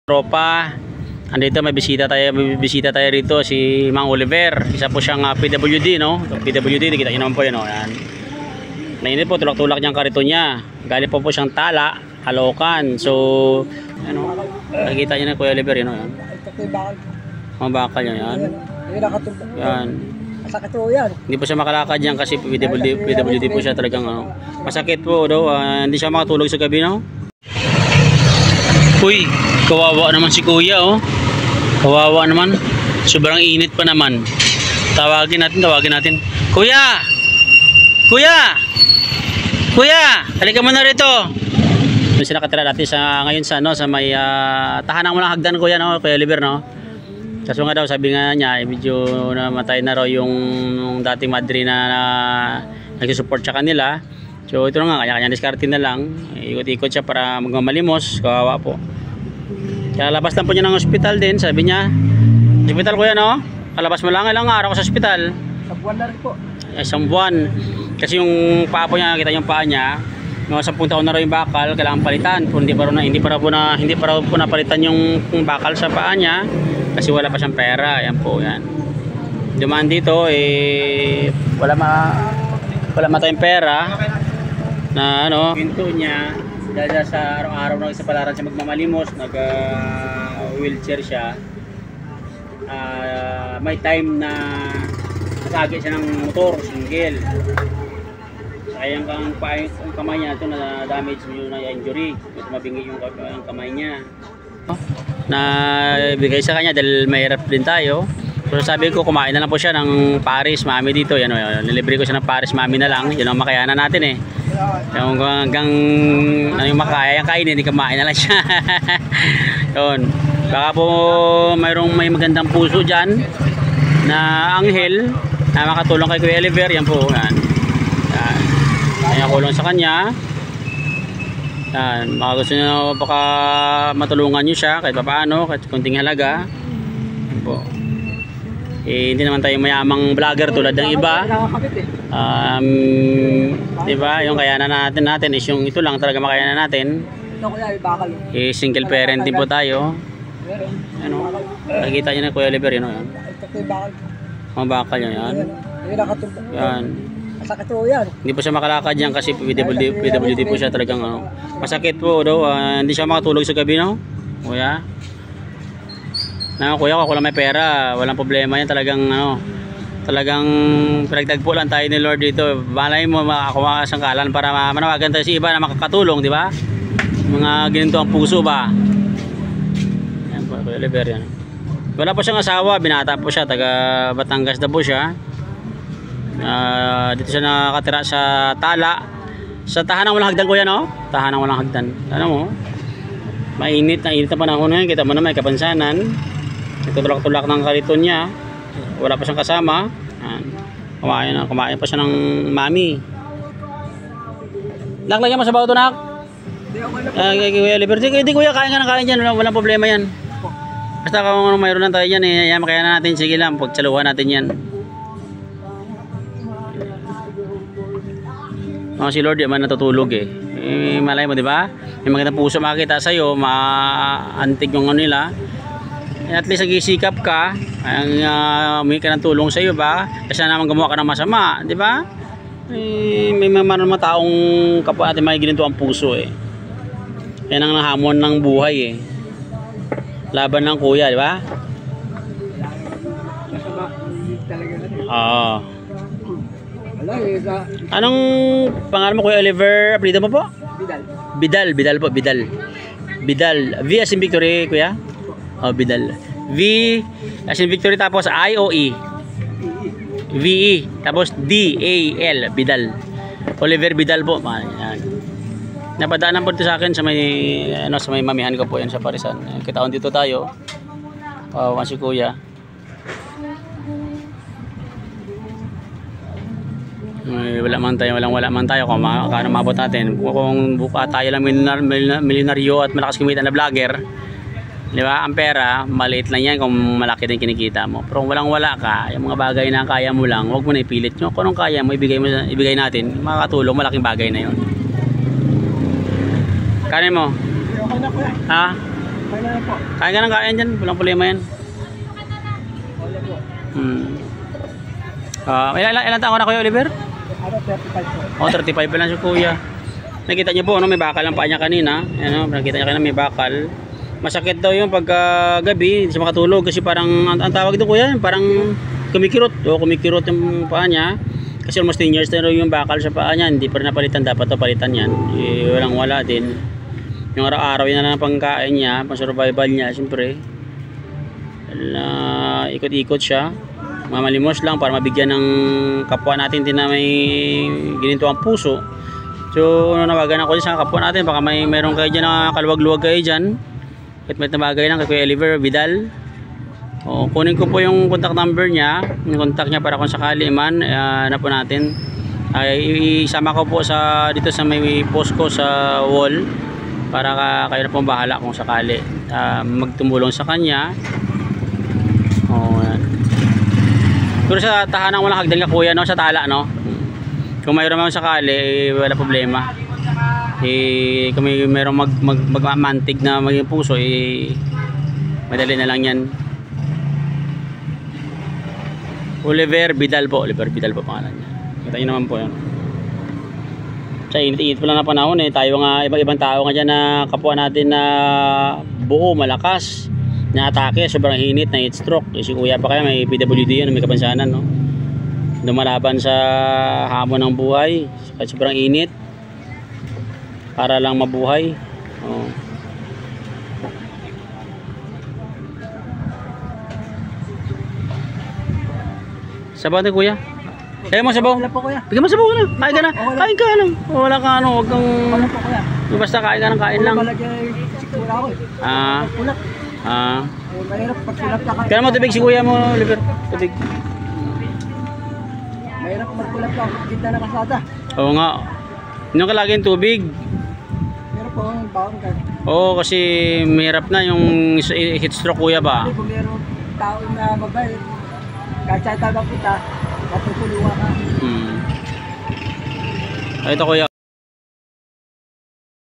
Tropa, andito may bisita tayo rito si Mang Oliver. Isa po siyang PWD, no? PWD, kita niyo naman po 'yan, no? Yan. Nainit po, tulak-tulak niyang karito niya. Galing po siyang Tala, Caloocan. So, ano, nakikita niyo na Kuya Oliver, yun, no? Yan. Mga bakal niya, yan. Yan. Masakit po yan. Hindi po siya makalakad yan kasi PWD po siya talagang, ano. Masakit po daw, hindi siya makatulog sa gabi, no? Uy, kawawa naman si Kuya, oh. Kawawa naman. Sobrang init pa naman. Tawagin natin. Kuya! Kuya! Kuya! Halika mo na rito. Doon sila nakatira dati ngayon sa may tahanan mo ng hagdan, Kuya, no? Kuya Oliver, no? Kaso nga daw, sabi nga niya, medyo namatay na raw yung dating madre na nagsusupport sa kanila. So ito na nga, kanya-kanya diskarte na lang. Ikot-ikot siya para magmamalimos. Kawawa po. Kalabas lang po niya ng ospital din, sabi niya. Ospital, Kuya, no? Kalabas mo lang ilang araw sa ospital. Sa buwan na rin po. Isang buwan. Kasi yung paa po niya, nakita yung paa niya, mga 10 taon na raw yung bakal, kailangan palitan. Hindi pa raw po napalitan yung bakal sa paa niya kasi wala pa siyang pera. Yan po, yan. Dumaan dito, wala tayong pera na ano, pinto niya dahil sa araw-araw na sa palaran siya magmamalimos, wheelchair siya. May time na nasagi siya ng motor, single. Sayang ang kamay niya ito na damage na injury. Mabingi yung kamay niya. Na bigay sa kanya dahil mahirap din tayo. So sabi ko, kumain na lang po siya ng Paris Mami dito. Yan, nilibre ko siya ng Paris Mami na lang. Yan ang makayanan natin, eh. Yung hanggang ano yung makaya kainin, hindi kumain na lang siya. Yun. Baka po may magandang puso dyan na anghel na makatulong kay Kuya Oliver. Yan po, yan. Kaya kulong sa kanya. Yan, baka gusto nyo baka matulungan nyo siya kahit paano, kahit kunting halaga. Yan po. Hindi naman tayo mayamang vlogger tulad ng iba. Diba? Yung kayanan natin is yung ito lang talaga makayanan natin. Single parent din po tayo. Ano? Nakikita nyo na Kuya Oliver, yun, yan. Mga bakal nyo, yan. Yan. Masakit po yan. Hindi po siya makalakad yan kasi PWD po siya talagang, ano. Masakit po daw, hindi siya makatulog sa gabi, no? Kuya. Kuya, kung wala may pera, walang problema yan, talagang ano, talagang pinagtagpo lang tayo ni Lord dito. Balay mo makakuha sangkalan para manawagan tayo sa iba na makakatulong, di ba? Mga ginito ang puso ba? Yan po, Kuya Oliver, yan. Wala po siyang asawa, binata po siya, taga Batangas na po siya. Dito siya nakatira sa Tala. Sa tahanang walang hagdan, Kuya, no? Tahanang walang hagdan. Ano mo? Mainit na panahon ngayon. Kita mo na may kapansanan. Nagtutulak-tulak ng kariton niya. Wala pa siyang kasama. Kumain pa siya ng mami. Naklagyan mo sa bato, nak? Kuya Oliver. Hindi, Kuya, kain ka ng kain dyan. Walang problema yan. Basta kung mayroon lang tayo dyan, yan, makaya na natin. Sige lang, pagsaluhan natin yan. Si Lord, di man natutulog, eh. Malay mo, di ba? May magandang puso makakita sa'yo, maantig yung ano nila. At least nag-isikap ka, may ka ng tulong sa'yo ba? Kasi naman gumawa ka ng masama, di ba? May mga taong kapwa natin may ginito ang puso, eh. Yan ang hamon ng buhay, eh. Laban ng Kuya, di ba? Oo. Anong pangalan mo, Kuya Oliver? Apelido mo po? Bidal po, Bidal. V as in Victory, Kuya? Oh, Bidal. V as in Victory, tapos I-O-E. V-E, tapos D-A-L, Bidal. Oliver Bidal po. Yan. Napadaanan po ito sa akin sa may mamihan ko po yan sa Parisan. Kitaon dito tayo. Si Kuya. Wala man tayo kung makakano mabot natin. Kung buka tayo lang milyonaryo at malakas kumita na vlogger, di ba? Ang pera maliit lang yan kung malaki din kinikita mo. Pero kung wala ka, yung mga bagay na kaya mo lang, huwag mo na ipilit. Kung anong kaya mo, ibigay natin, makakatulong, malaking bagay na yun. Kanin mo? Ha? Okay na lang po. Kain ka ng kain dyan, walang problema yan. Wala po. Ilan taon ka na Kuya Oliver? Ano, 35 po. 35 pa lang si Kuya. Nakita niyo po, may bakal ang paa niya kanina. Nakita niya kanina may bakal. Masakit daw yung pagka gabi, hindi siya makatulog kasi parang ang tawag doon Kuya, parang kumikirot. Kumikirot yung paa niya. Kasi almost 10 years na rin yung bakal sa paa niya, hindi pa rin napalitan, dapat to palitan yan. Walang wala din. Yung araw-araw yun na lang pangkain niya, pang survival niya, siyempre. Ikot-ikot siya. Mamalimos lang para mabigyan ng kapwa natin din na may gininto ang puso. So nawagan ako sa kapwa natin, baka mayroon kayo dyan na kaluwag-luwag kayo dyan. At may nabagay lang kay Kuya Oliver Vidal. Kunin ko po yung contact number niya, yung contact niya para kung sakali man na po natin. Isama ko po dito sa may post ko sa wall para kayo na po bahala kung sakali magtumulong sa kanya. Pero sa tahanan walang hagdan ka Kuya, no? Sa tala, no? Kung mayroon naman sakali, wala problema. Kung mayroong magmamantig na maging puso, madali na lang yan. Oliver Vidal po pangalan niya. Kita nyo naman po yan. Sa init-init pa lang na panahon tayo nga, ibang tao nga dyan na kapwa natin na buo, malakas na atake, sobrang init na heat stroke. Si Kuya pa kaya may PWD yan, may kapansanan, no? Lumalaban sa hamon ng buhay kahit sobrang init para lang mabuhay. Sabaw na Kuya. Kaya mo sabaw? Wala po Kuya. Bigyan mo sabaw na. Kain ka na. Kain ka lang. Wala ka wag kang... Wala po Kuya. Basta kain ka ng kain lang. Wala palagi sikura ko Pulat. Mahirap pag pulat ka. Kaya mo tubig si Kuya mo, Oliver. Tubig. Mahirap magpulat ka. Kita na kasada. Oo nga. Inom ka lagi ng tubig. Mahirap po ang baon ka. Oo, kasi mahirap na yung heat stroke Kuya ba. Kung mayroong tao na mabay, kahit saan tayo punta, matutulungan ka. Ito Kuya.